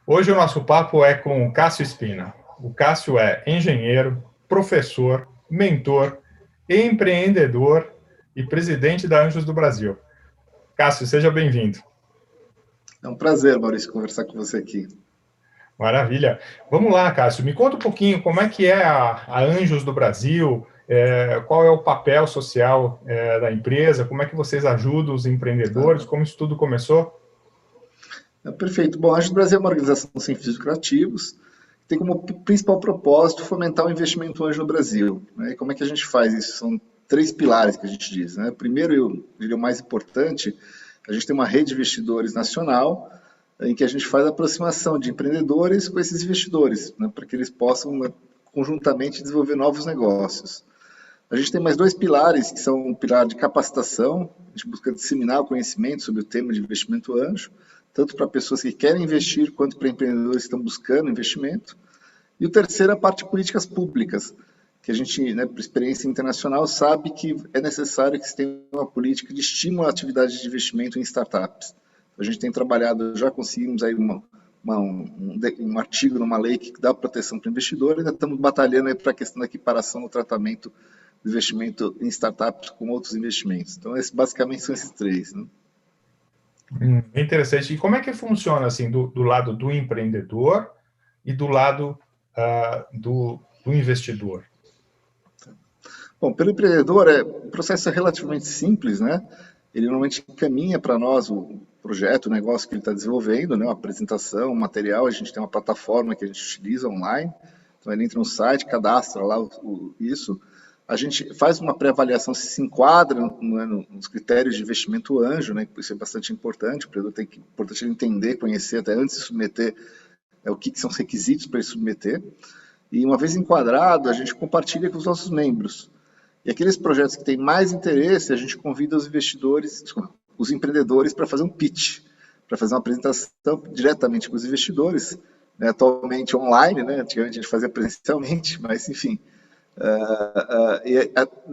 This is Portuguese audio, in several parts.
Hoje o nosso papo é com o Cássio Spina. O Cássio é engenheiro, professor, mentor, empreendedor e presidente da Anjos do Brasil. Cássio, seja bem-vindo. É um prazer, Maurício, conversar com você aqui. Maravilha. Vamos lá, Cássio, me conta um pouquinho como é que é a Anjos do Brasil, qual é o papel social da empresa, como é que vocês ajudam os empreendedores, Tá? como isso tudo começou? Perfeito. Bom, a Anjos do Brasil é uma organização sem fins lucrativos, que tem como principal propósito fomentar o investimento anjo no Brasil. Né? E como é que a gente faz isso? São três pilares que a gente diz. Né? Primeiro, eu diria o mais importante, a gente tem uma rede de investidores nacional, em que a gente faz a aproximação de empreendedores com esses investidores, né? Para que eles possam, né, conjuntamente desenvolver novos negócios. A gente tem mais dois pilares, que são um pilar de capacitação, a gente busca disseminar o conhecimento sobre o tema de investimento anjo, tanto para pessoas que querem investir, quanto para empreendedores que estão buscando investimento. E o terceiro é a parte de políticas públicas, que a gente, né, por experiência internacional, sabe que é necessário que se tenha uma política de estímulo à atividade de investimento em startups. A gente tem trabalhado, já conseguimos aí um artigo numa lei que dá proteção para o investidor, ainda estamos batalhando para a questão da equiparação no tratamento do investimento em startups com outros investimentos. Então, basicamente são esses três. Né? Interessante. E como é que funciona assim do lado do empreendedor e do lado do investidor? Bom, pelo empreendedor, o processo é relativamente simples, né? Ele normalmente encaminha para nós o projeto, o negócio que ele está desenvolvendo, né? Uma apresentação, um material, a gente tem uma plataforma que a gente utiliza online, então ele entra no site, cadastra lá isso, a gente faz uma pré-avaliação se enquadra nos critérios de investimento anjo, né? Isso é bastante importante, o empreendedor tem que importante entender, conhecer até antes de submeter o que são os requisitos para ele submeter. E uma vez enquadrado, a gente compartilha com os nossos membros. E aqueles projetos que têm mais interesse, a gente convida os investidores, os empreendedores para fazer um pitch, para fazer uma apresentação diretamente com os investidores, né, atualmente online, né, antigamente a gente fazia presencialmente, mas enfim. E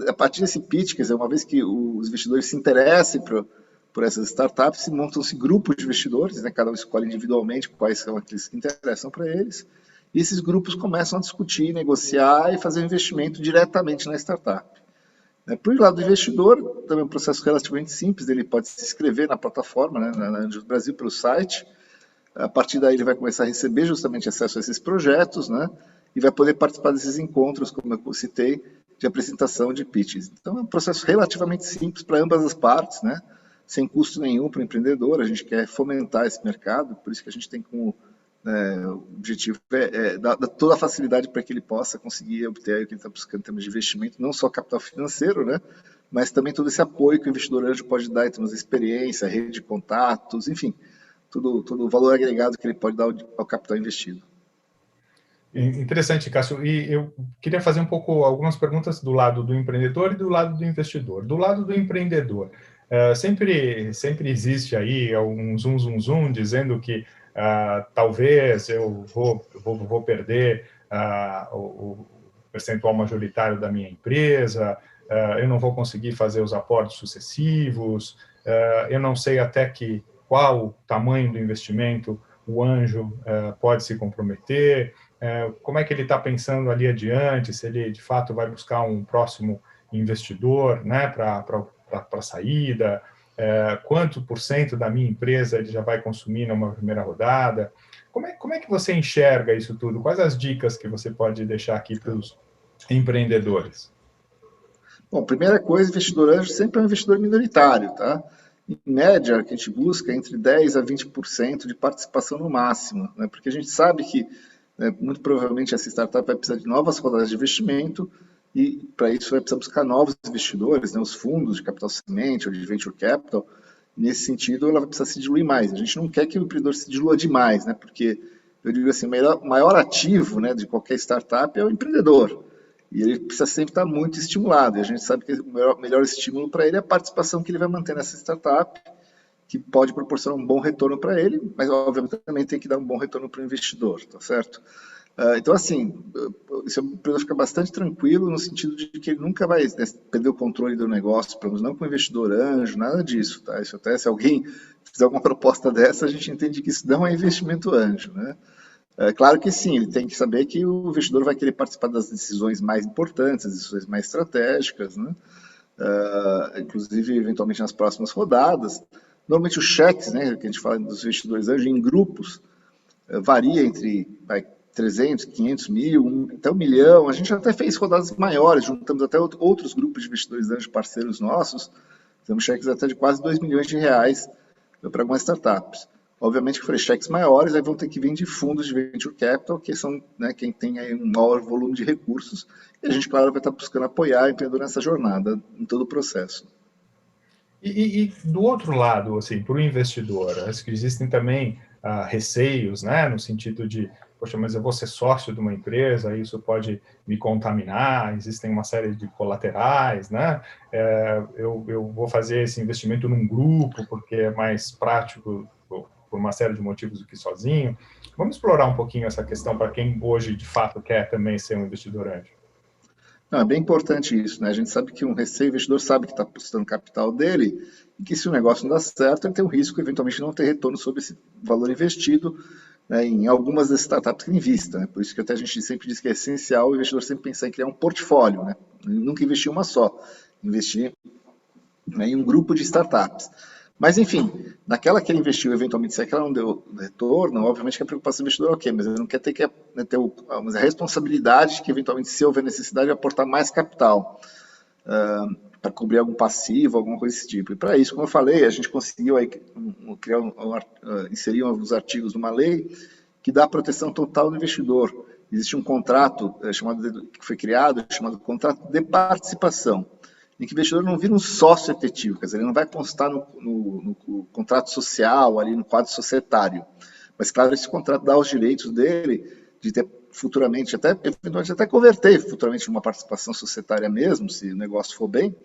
a partir desse pitch, quer dizer, uma vez que os investidores se interessem por essas startups, montam-se grupos de investidores, né, cada um escolhe individualmente quais são aqueles que interessam para eles, e esses grupos começam a discutir, negociar e fazer um investimento diretamente na startup. Por lado do investidor, também é um processo relativamente simples, ele pode se inscrever na plataforma, né, na Anjos Brasil, pelo site, a partir daí ele vai começar a receber justamente acesso a esses projetos, né, e vai poder participar desses encontros, como eu citei, de apresentação de pitches. Então é um processo relativamente simples para ambas as partes, né, sem custo nenhum para o empreendedor, a gente quer fomentar esse mercado, por isso que a gente tem como o objetivo é dar toda a facilidade para que ele possa conseguir obter o que ele está buscando em termos de investimento, não só capital financeiro, né, mas também todo esse apoio que o investidor anjo pode dar em termos de experiência, rede de contatos, enfim, todo o valor agregado que ele pode dar ao capital investido. Interessante, Cássio. E eu queria fazer algumas perguntas do lado do empreendedor e do lado do investidor. Do lado do empreendedor, sempre existe aí um zoom dizendo que talvez eu vou perder o percentual majoritário da minha empresa, eu não vou conseguir fazer os aportes sucessivos, eu não sei até qual o tamanho do investimento o anjo pode se comprometer, como é que ele está pensando ali adiante, se ele de fato vai buscar um próximo investidor, né, para a saída, quanto por cento da minha empresa ele já vai consumir numa primeira rodada. Como é que você enxerga isso tudo? Quais as dicas que você pode deixar aqui para os empreendedores? Bom, primeira coisa, investidor anjo sempre é um investidor minoritário, tá? Em média, o que a gente busca é entre 10% a 20% de participação no máximo, né? Porque a gente sabe que muito provavelmente essa startup vai precisar de novas rodadas de investimento e para isso vai precisar buscar novos investidores, né, os fundos de capital semente ou de venture capital. Nesse sentido, ela vai precisar se diluir mais. A gente não quer que o empreendedor se dilua demais, né, porque eu digo assim, o maior ativo, né, de qualquer startup é o empreendedor. E ele precisa sempre estar muito estimulado. E a gente sabe que o melhor estímulo para ele é a participação que ele vai manter nessa startup, que pode proporcionar um bom retorno para ele, mas obviamente também tem que dar um bom retorno para o investidor, tá certo? Então, assim, esse empreendedor fica bastante tranquilo no sentido de que ele nunca vai, né, perder o controle do negócio, pelo menos não com investidor anjo, nada disso, tá? Isso até, se alguém fizer alguma proposta dessa, a gente entende que isso não é investimento anjo, né? É claro que sim, ele tem que saber que o investidor vai querer participar das decisões mais importantes, das decisões mais estratégicas, né? Inclusive, eventualmente, nas próximas rodadas. Normalmente, os cheques, né, que a gente fala dos investidores anjos, em grupos, varia entre 300, 500 mil, até 1 milhão. A gente até fez rodadas maiores, juntamos até outros grupos de investidores anjos parceiros nossos, temos cheques até de quase 2 milhões de reais para algumas startups. Obviamente que foram cheques maiores, aí vão ter que vir de fundos de venture capital, que são, né, quem tem aí um maior volume de recursos, e a gente, claro, vai estar buscando apoiar o empreendedor nessa jornada, em todo o processo. E do outro lado, assim, para o investidor, acho que existem também receios, né, no sentido de, poxa, mas eu vou ser sócio de uma empresa, isso pode me contaminar, existem uma série de colaterais, né, eu vou fazer esse investimento num grupo porque é mais prático por uma série de motivos do que sozinho. Vamos explorar um pouquinho essa questão para quem hoje, de fato, quer também ser um investidor anjo. Não, é bem importante isso, né? A gente sabe que um receio, o investidor sabe que está apostando capital dele e que se o negócio não dá certo, ele tem um risco, eventualmente, de não ter retorno sobre esse valor investido, né, em algumas das startups que ele invista, né? Por isso que até a gente sempre diz que é essencial o investidor sempre pensar em criar um portfólio, né? Nunca investir em uma só, investir, né, em um grupo de startups. Mas, enfim, naquela que ele investiu, eventualmente, se aquela não deu retorno, obviamente que a preocupação do investidor é ok, mas ele não quer ter, né, ter a responsabilidade de que, eventualmente, se houver necessidade, aportar mais capital para cobrir algum passivo, alguma coisa desse tipo. E para isso, como eu falei, a gente conseguiu aí criar inserir alguns artigos numa lei que dá proteção total do investidor. Existe um contrato que foi criado, chamado contrato de participação, em que o investidor não vira um sócio efetivo, quer dizer, ele não vai constar no contrato social, ali no quadro societário. Mas, claro, esse contrato dá os direitos dele de ter futuramente, eventualmente até converter futuramente numa participação societária mesmo, se o negócio for bem,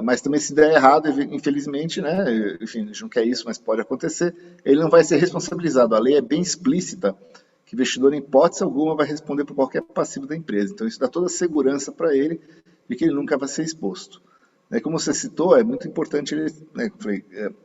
mas também se der errado, infelizmente, né, enfim, a gente não quer isso, mas pode acontecer, ele não vai ser responsabilizado. A lei é bem explícita que o investidor, em hipótese alguma, vai responder por qualquer passivo da empresa. Então, isso dá toda a segurança para ele de que ele nunca vai ser exposto. Como você citou, é muito importante ele, né,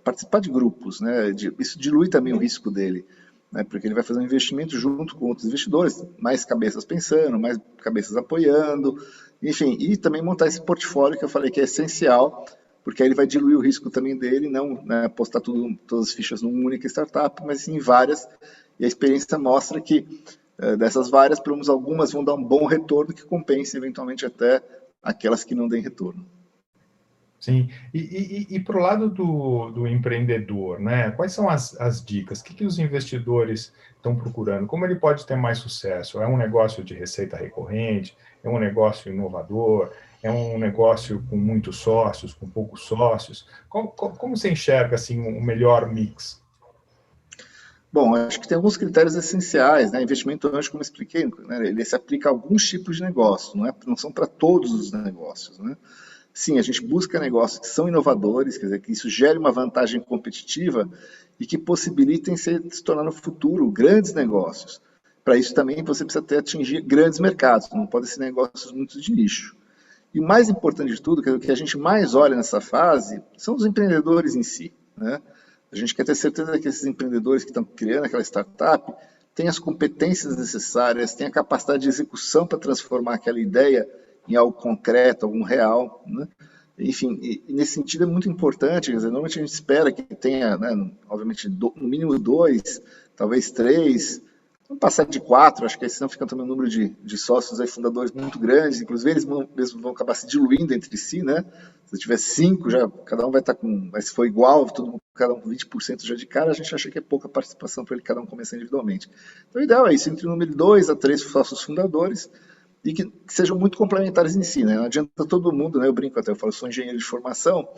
participar de grupos, né, isso dilui também o risco dele, né, porque ele vai fazer um investimento junto com outros investidores, mais cabeças pensando, mais cabeças apoiando, enfim, e também montar esse portfólio que eu falei que é essencial, porque aí ele vai diluir o risco também dele, não, né, apostar todas as fichas numa única startup, mas sim em várias, e a experiência mostra que dessas várias, pelo menos algumas vão dar um bom retorno que compense eventualmente até aquelas que não deem retorno. Sim, e para o lado do empreendedor, né? Quais são as dicas? O que os investidores estão procurando? Como ele pode ter mais sucesso? É um negócio de receita recorrente? É um negócio inovador? É um negócio com muitos sócios, com poucos sócios? Como você enxerga assim, um melhor mix? Bom, acho que tem alguns critérios essenciais, né? Investimento anjo, como eu expliquei, né, ele se aplica a alguns tipos de negócio, não são para todos os negócios, né? Sim, a gente busca negócios que são inovadores, quer dizer, que isso gere uma vantagem competitiva e que possibilitem se tornar no futuro grandes negócios. Para isso também você precisa atingir grandes mercados, não podem ser negócios muito de nicho. E o mais importante de tudo, que é o que a gente mais olha nessa fase, são os empreendedores em si, né? A gente quer ter certeza que esses empreendedores que estão criando aquela startup têm as competências necessárias, têm a capacidade de execução para transformar aquela ideia em algo concreto, algum real, né? Enfim, e nesse sentido é muito importante, quer dizer, normalmente a gente espera que tenha, né, obviamente, no mínimo 2, talvez 3, vamos passar de 4, acho que senão fica também um número de sócios aí, fundadores muito grandes, inclusive eles mesmos vão acabar se diluindo entre si, né? Se tiver 5, já, cada um vai estar com, mas se for igual, todo mundo, cada um com 20% já de cara, a gente acha que é pouca participação para ele cada um começar individualmente. Então o ideal é isso, entre o número de 2 a 3 sócios fundadores, e que sejam muito complementares em si, né? Não adianta todo mundo, né? Eu brinco até, eu falo, sou engenheiro de formação,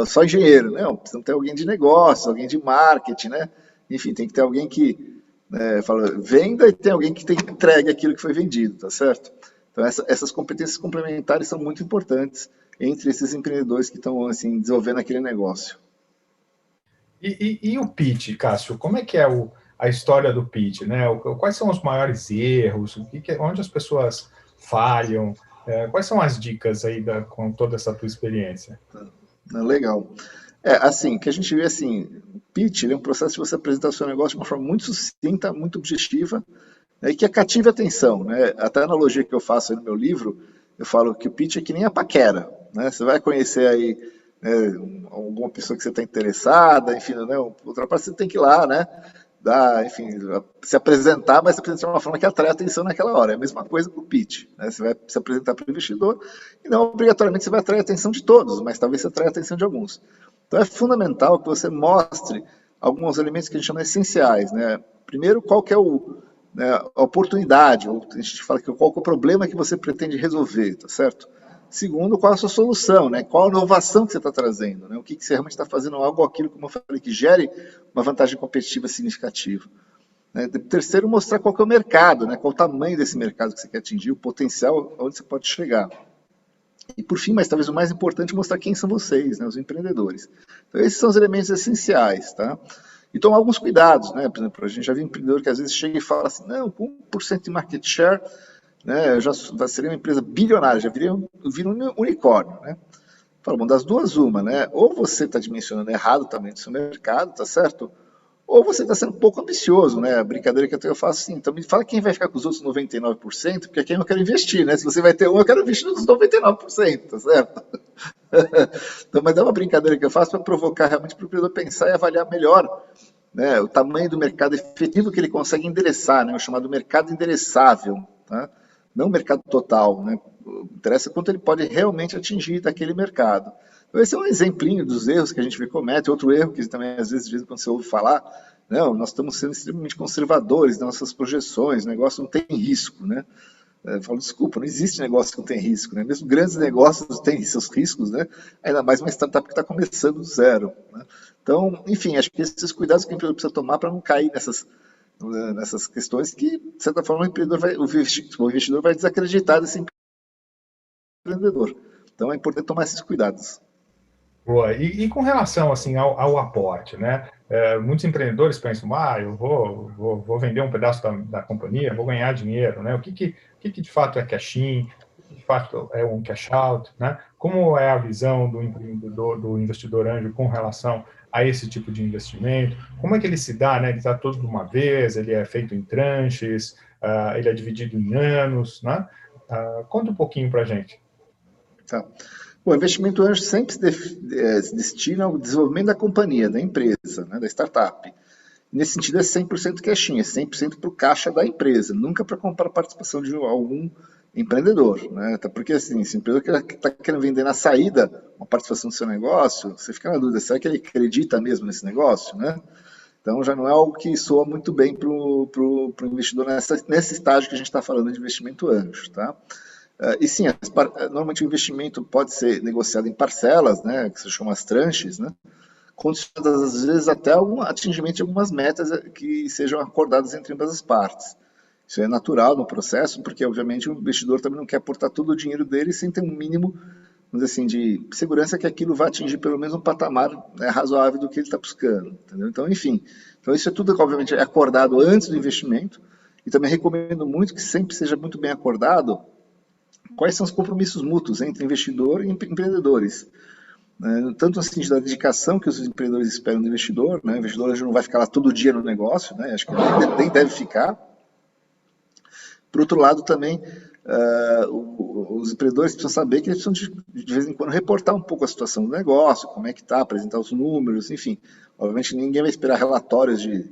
só engenheiro, né? Precisa ter alguém de negócio, alguém de marketing, né? Enfim, tem que ter alguém que fala, venda, e tem alguém que entregue aquilo que foi vendido, tá certo? Então essas competências complementares são muito importantes entre esses empreendedores que estão assim desenvolvendo aquele negócio. E o pitch, Cássio, como é que é a história do pitch, né? Quais são os maiores erros, onde as pessoas falham, quais são as dicas aí com toda essa tua experiência? Legal. Assim, o que a gente vê assim, o pitch ele é um processo de você apresentar o seu negócio de uma forma muito sucinta, muito objetiva, né, e que cative a atenção, né? Até a analogia que eu faço aí no meu livro, eu falo que o pitch é que nem a paquera, né? Você vai conhecer aí, né, alguma pessoa que você está interessada, enfim, né, outra parte você tem que ir lá, né? Dar, enfim, se apresentar, mas se apresentar de uma forma que atrai atenção naquela hora. É a mesma coisa com o pitch, né? Você vai se apresentar para o investidor e não obrigatoriamente você vai atrair a atenção de todos, mas talvez você atraia a atenção de alguns. Então é fundamental que você mostre alguns elementos que a gente chama essenciais, né? Primeiro, qual que é né, a oportunidade, ou a gente fala que qual que é o problema que você pretende resolver, tá certo? Segundo, qual é a sua solução, né? Qual a inovação que você está trazendo, né? O que você realmente está fazendo algo, aquilo, como eu falei, que gere uma vantagem competitiva significativa. Né? Terceiro, mostrar qual que é o mercado, né? Qual o tamanho desse mercado que você quer atingir, o potencial, onde você pode chegar. E por fim, mas talvez o mais importante, mostrar quem são vocês, né? Os empreendedores. Então esses são os elementos essenciais, tá? E tomar alguns cuidados, né? Por exemplo, a gente já viu um empreendedor que às vezes chega e fala assim, não, com 1% de market share, né, eu já seria uma empresa bilionária, já vira um unicórnio, né? Fala, bom, das duas uma, né? Ou você está dimensionando errado o tamanho do seu mercado, tá certo? Ou você está sendo um pouco ambicioso, né? A brincadeira que eu faço assim, então me fala quem vai ficar com os outros 99%, porque é quem eu quero investir, né? Se você vai ter um, eu quero investir nos 99%, tá certo? Então, mas é uma brincadeira que eu faço para provocar realmente para o empreendedor pensar e avaliar melhor, né, o tamanho do mercado efetivo que ele consegue endereçar, né, o chamado mercado endereçável, tá? Não o mercado total, né? Interessa quanto ele pode realmente atingir daquele mercado. Então, esse é um exemplinho dos erros que a gente comete. Outro erro que também, às vezes, quando você ouve falar, não, nós estamos sendo extremamente conservadores nas nossas projeções, o negócio não tem risco, né? Eu falo, desculpa, não existe negócio que não tem risco, né? Mesmo grandes negócios têm seus riscos, né? Ainda mais uma startup que está começando do zero, né? Então, enfim, acho que esses cuidados que o empreendedor precisa tomar para não cair nessas questões que, de certa forma, o investidor vai desacreditar desse empreendedor. Então, é importante tomar esses cuidados. Boa. E com relação assim ao aporte, né? Muitos empreendedores pensam, eu vou vender um pedaço da companhia, vou ganhar dinheiro, né? O que de fato é cash-in, o que de fato é um cash-out, né? Como é a visão do empreendedor, do investidor anjo com relação a esse tipo de investimento? Como é que ele se dá, né? Ele está todo de uma vez, ele é feito em tranches, ele é dividido em anos, né? Conta um pouquinho para a gente. Tá. O investimento anjo sempre se destina ao desenvolvimento da companhia, da empresa, né, da startup. Nesse sentido, é 100% cash-in, é 100% para o caixa da empresa, nunca para comprar a participação de algum empreendedor. Né? Até porque, assim, se o empreendedor está querendo vender na saída uma participação do seu negócio, você fica na dúvida, será que ele acredita mesmo nesse negócio? Né? Então, já não é algo que soa muito bem para o investidor nesse estágio que a gente está falando de investimento anjo. Tá? E sim, normalmente o investimento pode ser negociado em parcelas, né, que se chamam as tranches, né, condicionadas às vezes até o atingimento de algumas metas que sejam acordadas entre ambas as partes. Isso é natural no processo, porque obviamente o investidor também não quer aportar todo o dinheiro dele sem ter um mínimo, vamos dizer assim, de segurança que aquilo vai atingir pelo menos um patamar, né, razoável do que ele está buscando. Entendeu? Então, enfim, então isso é tudo que obviamente é acordado antes do investimento, e também recomendo muito que sempre seja muito bem acordado quais são os compromissos mútuos entre investidor e empreendedores. Tanto no sentido da dedicação que os empreendedores esperam do investidor, né? O investidor já não vai ficar lá todo dia no negócio, né? Acho que nem deve ficar. Por outro lado, também, os empreendedores precisam saber que eles precisam, de vez em quando, reportar um pouco a situação do negócio, como é que está, apresentar os números, enfim. Obviamente, ninguém vai esperar relatórios de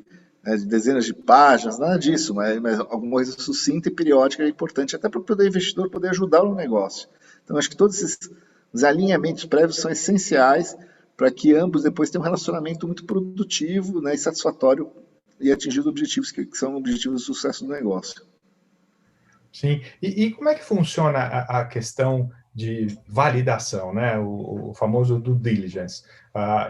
dezenas de páginas, nada disso, mas alguma coisa sucinta e periódica é importante, até para o investidor poder ajudar no negócio. Então, acho que todos esses alinhamentos prévios são essenciais para que ambos depois tenham um relacionamento muito produtivo, né, e satisfatório e atingir os objetivos que são objetivos de sucesso do negócio. Sim, e como é que funciona a questão de validação, né? O famoso due diligence.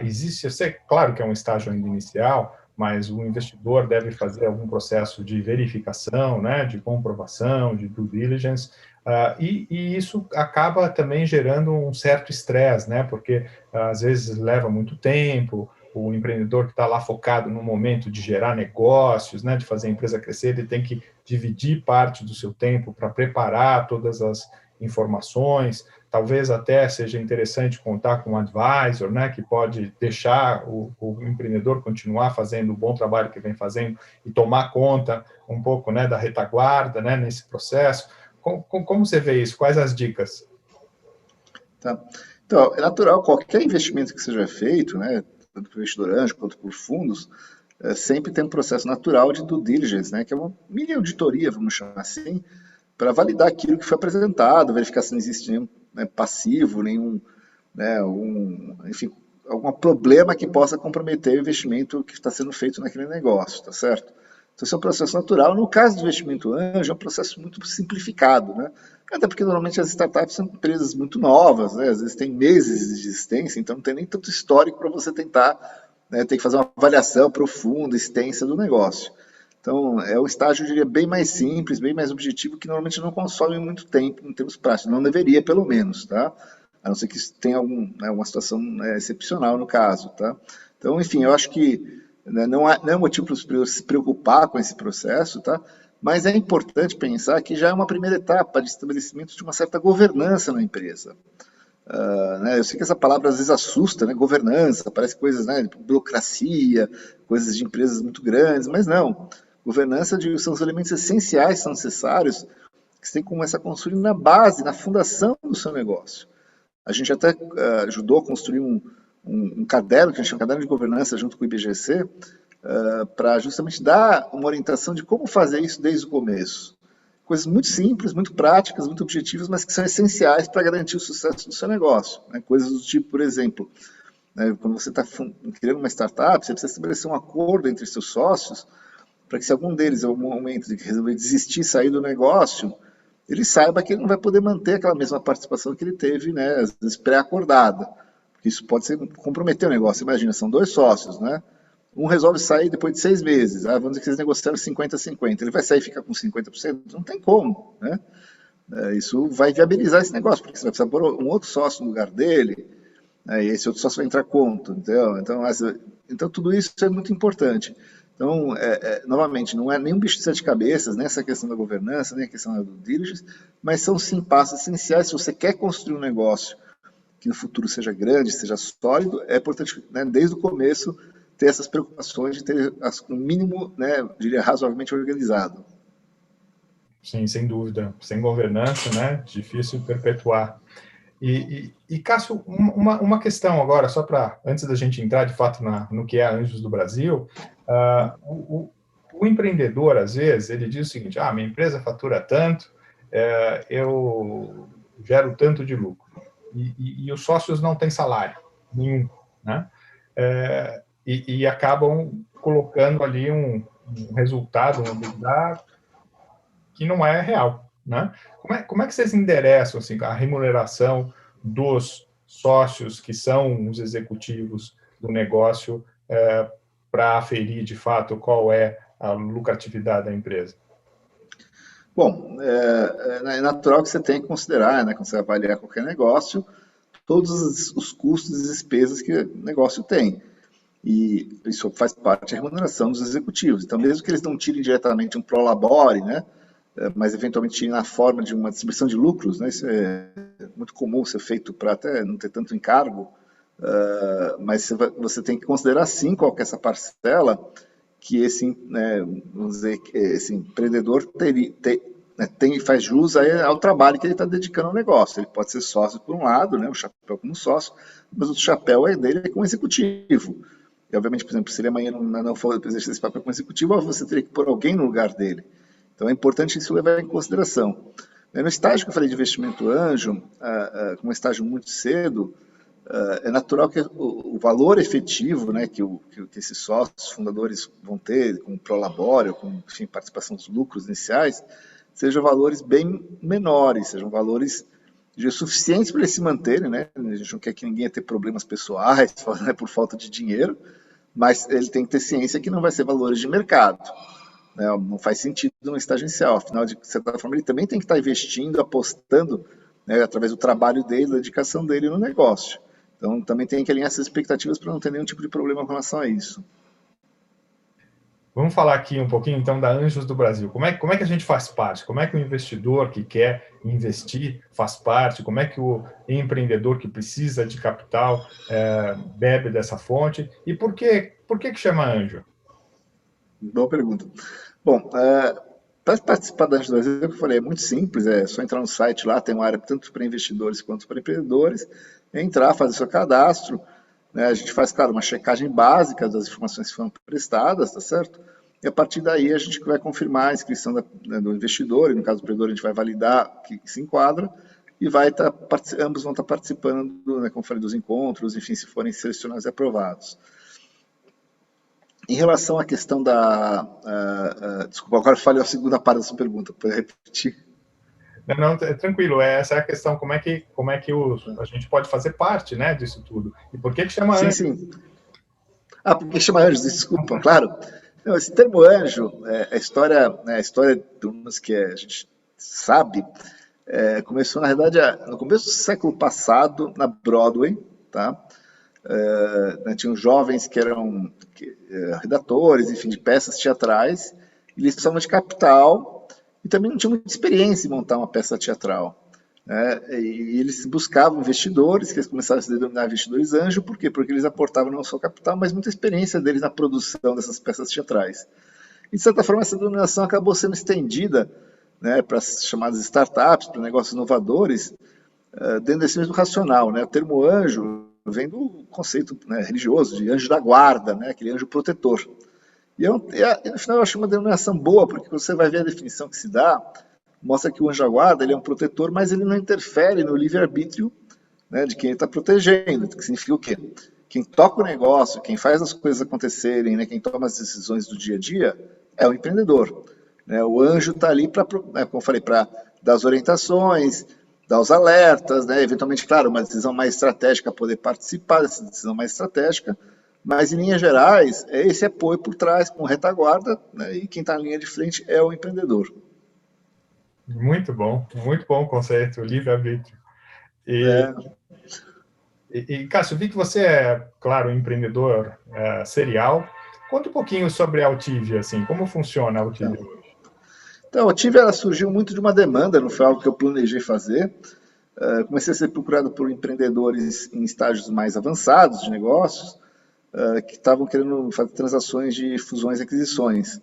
Existe, eu sei, claro que é um estágio ainda inicial, mas o investidor deve fazer algum processo de verificação, né? De comprovação, de due diligence, e isso acaba também gerando um certo estresse, né? Porque às vezes leva muito tempo, o empreendedor que está lá focado no momento de gerar negócios, né, de fazer a empresa crescer, ele tem que dividir parte do seu tempo para preparar todas as informações. Talvez até seja interessante contar com um advisor, né, que pode deixar o empreendedor continuar fazendo o bom trabalho que vem fazendo e tomar conta um pouco, né, da retaguarda, né, nesse processo. Como você vê isso? Quais as dicas? Tá. Então, é natural, qualquer investimento que seja feito, né, tanto por investidor anjo quanto por fundos, sempre tem um processo natural de due diligence, né, que é uma mini auditoria, vamos chamar assim, para validar aquilo que foi apresentado, verificar se não existe nenhum, né, passivo, nenhum, né, enfim, algum problema que possa comprometer o investimento que está sendo feito naquele negócio, tá certo? Então, esse é um processo natural. No caso do investimento anjo, é um processo muito simplificado, né? Até porque normalmente as startups são empresas muito novas, né? Às vezes tem meses de existência, então não tem nem tanto histórico para você tentar, né, ter que fazer uma avaliação profunda, extensa do negócio. Então, é um estágio, eu diria, bem mais simples, bem mais objetivo, que normalmente não consome muito tempo em termos práticos. Não deveria, pelo menos, tá? A não ser que tenha uma situação, né, excepcional no caso, tá? Então, enfim, eu acho que, né, não é motivo para se preocupar com esse processo, tá? Mas é importante pensar que já é uma primeira etapa de estabelecimento de uma certa governança na empresa. Né, eu sei que essa palavra às vezes assusta, né? Governança, parece coisas, né, de burocracia, coisas de empresas muito grandes, mas não. Governança são os elementos essenciais, são necessários, que você tem que começar a construir na base, na fundação do seu negócio. A gente até ajudou a construir um caderno, que a gente chama de caderno de governança, junto com o IBGC, para justamente dar uma orientação de como fazer isso desde o começo. Coisas muito simples, muito práticas, muito objetivas, mas que são essenciais para garantir o sucesso do seu negócio. Né? Coisas do tipo, por exemplo, né, quando você está criando uma startup, você precisa estabelecer um acordo entre seus sócios para que se algum deles, em algum momento, resolver desistir, sair do negócio, ele saiba que ele não vai poder manter aquela mesma participação que ele teve, né, às vezes pré-acordada. Porque isso pode comprometer o negócio. Imagina, são dois sócios, né? Um resolve sair depois de 6 meses. Vamos dizer que eles negociaram 50-50. Ele vai sair e ficar com 50%? Não tem como, né? Isso vai viabilizar esse negócio, porque você vai precisar pôr um outro sócio no lugar dele, né, e esse outro sócio vai entrar contra, entendeu? Então, tudo isso é muito importante. Então, novamente, não é nem um bicho de sete cabeças, nem essa questão da governança, nem a questão da due diligence, mas são sim passos essenciais. Se você quer construir um negócio que no futuro seja grande, seja sólido, é importante, né, desde o começo, ter essas preocupações de ter um mínimo, né, eu diria, razoavelmente organizado. Sim, sem dúvida. Sem governança, né, difícil perpetuar. E Cássio, uma questão agora, só para, antes da gente entrar de fato no que é a Anjos do Brasil, o empreendedor, às vezes, ele diz o seguinte: minha empresa fatura tanto, eu gero tanto de lucro, e os sócios não têm salário nenhum, né? E acabam colocando ali um resultado, um EBITDA que não é real, né? Como é que vocês endereçam assim, a remuneração dos sócios que são os executivos do negócio para aferir, de fato, qual é a lucratividade da empresa? Bom, é natural que você tenha que considerar, né, quando você avaliar qualquer negócio, todos os custos e despesas que o negócio tem. E isso faz parte da remuneração dos executivos. Então, mesmo que eles não tirem diretamente um prolabore, né, mas eventualmente tirem na forma de uma distribuição de lucros, né, isso é muito comum ser feito para até não ter tanto encargo, mas você tem que considerar sim qual que é essa parcela que esse, né, vamos dizer, esse empreendedor faz jus ao trabalho que ele está dedicando ao negócio. Ele pode ser sócio por um lado, né, o chapéu como sócio, mas o chapéu dele como executivo. E, obviamente, por exemplo, se ele amanhã não for exercer esse papel como executivo, você teria que pôr alguém no lugar dele. Então é importante isso levar em consideração. No estágio que eu falei de investimento anjo, como um estágio muito cedo, é natural que o valor efetivo, né, que esses sócios fundadores vão ter, com prolabore, com, enfim, participação dos lucros iniciais, sejam valores bem menores, sejam valores suficientes para eles se manterem, né? A gente não quer que ninguém tenha problemas pessoais, né, por falta de dinheiro, mas ele tem que ter ciência que não vai ser valores de mercado. Né? Não faz sentido no estágio inicial, afinal, de certa forma, ele também tem que estar investindo, apostando, né, através do trabalho dele, da dedicação dele no negócio. Então, também tem que alinhar essas expectativas para não ter nenhum tipo de problema com relação a isso. Vamos falar aqui um pouquinho, então, da Anjos do Brasil. Como é que a gente faz parte? Como é que o investidor que quer investir faz parte? Como é que o empreendedor que precisa de capital bebe dessa fonte? E por que chama Anjo? Boa pergunta. Bom, para participar da Anjos do Brasil, como eu falei, é muito simples, é só entrar no site lá, tem uma área tanto para investidores quanto para empreendedores, entrar, fazer seu cadastro, né, a gente faz, claro, uma checagem básica das informações que foram prestadas, tá certo? E a partir daí a gente vai confirmar a inscrição do investidor, e no caso do empreendedor a gente vai validar que se enquadra, e ambos vão estar participando, né, como eu falei, dos encontros, enfim, se forem selecionados e aprovados. Em relação à questão desculpa, agora falei a segunda parte da sua pergunta, pode repetir? Não, tranquilo, essa é a questão, como é que a gente pode fazer parte, né, disso tudo? E por que chama Anjo? Sim. Porque chama Anjos, desculpa, claro. Não, esse termo anjo, a história de umas que a gente sabe, começou, na verdade, no começo do século passado, na Broadway, tá? Tinham jovens que eram redatores, enfim, de peças teatrais, e eles precisavam de capital e também não tinham muita experiência em montar uma peça teatral. E eles buscavam investidores, que eles começaram a se denominar investidores anjo, por quê? Porque eles aportavam não só capital, mas muita experiência deles na produção dessas peças teatrais. E, de certa forma, essa denominação acabou sendo estendida, né, para as chamadas startups, para negócios inovadores, dentro desse mesmo racional. Né? O termo anjo vem do conceito, né, religioso de anjo da guarda, né, aquele anjo protetor. E no final eu acho uma denominação boa, porque você vai ver a definição que se dá, mostra que o anjo da guarda ele é um protetor, mas ele não interfere no livre-arbítrio, né, de quem ele está protegendo, que significa o quê? Quem toca o negócio, quem faz as coisas acontecerem, né, quem toma as decisões do dia a dia, é o empreendedor. Né? O anjo está ali para, né, como eu falei, para dar as orientações, dar os alertas, né? Eventualmente, claro, uma decisão mais estratégica, poder participar dessa decisão mais estratégica, mas em linhas gerais, é esse apoio por trás, com retaguarda, né? E quem está na linha de frente é o empreendedor. Muito bom o conceito, livre-arbítrio. E, Cássio, vi que você é, claro, um empreendedor serial. Conta um pouquinho sobre a Altivia, assim, como funciona a Altivia hoje? Então, a Altivia ela surgiu muito de uma demanda, não foi algo que eu planejei fazer. Comecei a ser procurado por empreendedores em estágios mais avançados de negócios, que estavam querendo fazer transações de fusões e aquisições.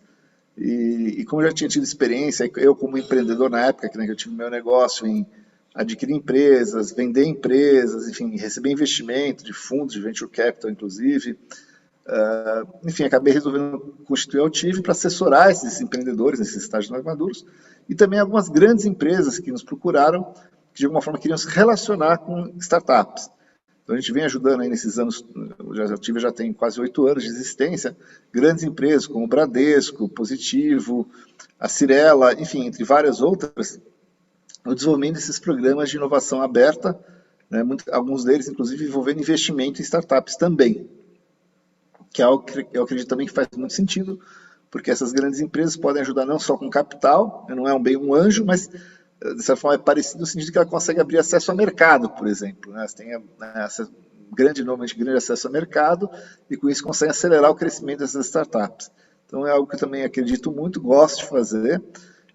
E como eu já tinha tido experiência, eu como empreendedor na época, que, né, que eu tive meu negócio em adquirir empresas, vender empresas, enfim, receber investimento de fundos, de venture capital, inclusive. Enfim, acabei resolvendo constituir a Altivia para assessorar esses empreendedores nesses estágios mais maduros e também algumas grandes empresas que nos procuraram, que de alguma forma queriam se relacionar com startups. Então a gente vem ajudando aí nesses anos, a Altivia já tem quase 8 anos de existência, grandes empresas como o Bradesco, Positivo, a Cirela, enfim, entre várias outras, o desenvolvimento desses programas de inovação aberta, né, alguns deles, inclusive, envolvendo investimento em startups também, que é algo que eu acredito também que faz muito sentido, porque essas grandes empresas podem ajudar não só com capital, não é bem um anjo, mas de certa forma é parecido no sentido que ela consegue abrir acesso a mercado, por exemplo. Né? Você tem normalmente grande acesso a mercado e com isso consegue acelerar o crescimento dessas startups. Então é algo que eu também acredito muito, gosto de fazer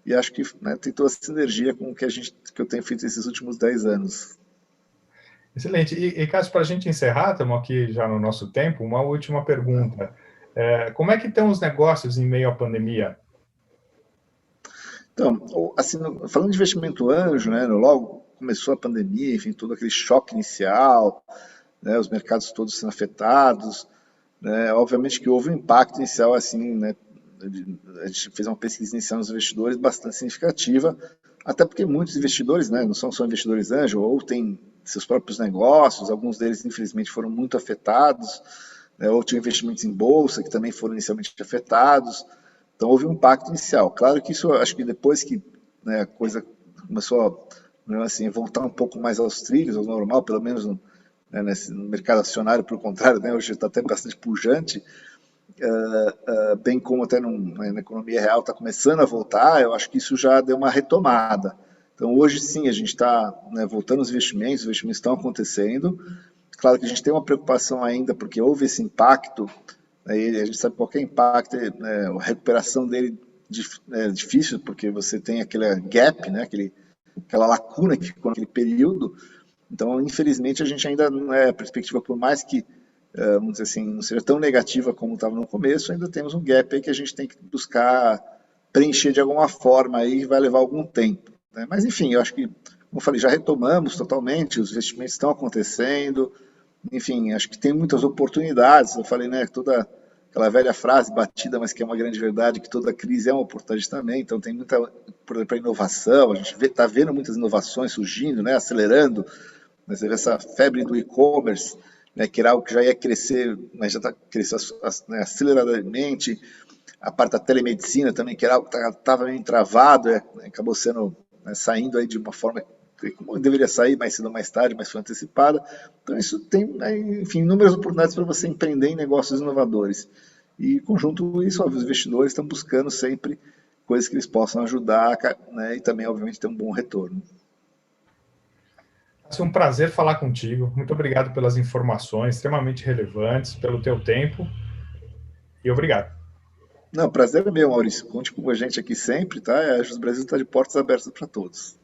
e acho que, né, tem toda a sinergia com o que eu tenho feito esses últimos 10 anos. Excelente. E Cássio, para a gente encerrar, estamos aqui já no nosso tempo, uma última pergunta. Como é que estão os negócios em meio à pandemia? Então, assim, falando de investimento anjo, né, logo começou a pandemia, enfim, todo aquele choque inicial, né, os mercados todos sendo afetados, né, obviamente que houve um impacto inicial, assim, né, a gente fez uma pesquisa inicial nos investidores bastante significativa, até porque muitos investidores, né, não são só investidores anjo, ou têm seus próprios negócios, alguns deles infelizmente foram muito afetados, né, ou tinham investimentos em bolsa que também foram inicialmente afetados, então houve um impacto inicial. Claro que isso, acho que depois que, né, a coisa começou a, né, assim, voltar um pouco mais aos trilhos, ao normal, pelo menos no mercado acionário, por contrário, né, hoje está até bastante pujante, bem como até na economia real está começando a voltar, eu acho que isso já deu uma retomada. Então hoje sim, a gente está, né, voltando os investimentos estão acontecendo, Claro que a gente tem uma preocupação ainda, porque houve esse impacto, né, e a gente sabe qualquer impacto, né, a recuperação dele é difícil, porque você tem aquele gap, né, aquela lacuna que ficou naquele período. Então, infelizmente, a gente ainda não é a perspectiva, por mais que, vamos dizer assim, não seja tão negativa como estava no começo, ainda temos um gap aí que a gente tem que buscar preencher de alguma forma aí, vai levar algum tempo, né? Mas, enfim, eu acho que, como eu falei, já retomamos totalmente, os investimentos estão acontecendo, enfim, acho que tem muitas oportunidades. Eu falei, né, toda aquela velha frase batida, mas que é uma grande verdade, que toda crise é uma oportunidade também. Então tem muita para inovação, a gente está vendo muitas inovações surgindo, né, acelerando, né, você vê essa febre do e-commerce, né, que era algo que já ia crescer, mas já está crescendo, né, aceleradamente. A parte da telemedicina também, que era algo que estava meio travado, acabou sendo, né, saindo aí de uma forma como deveria sair mais cedo ou mais tarde, mas foi antecipada. Então isso tem, né, enfim, inúmeras oportunidades para você empreender em negócios inovadores. E conjunto com isso, os investidores estão buscando sempre coisas que eles possam ajudar, né, e também, obviamente, ter um bom retorno. Foi um prazer falar contigo. Muito obrigado pelas informações extremamente relevantes, pelo teu tempo e obrigado. Não, prazer é meu, Maurício. Conte com a gente aqui sempre, tá? A Jus Brasil está de portas abertas para todos.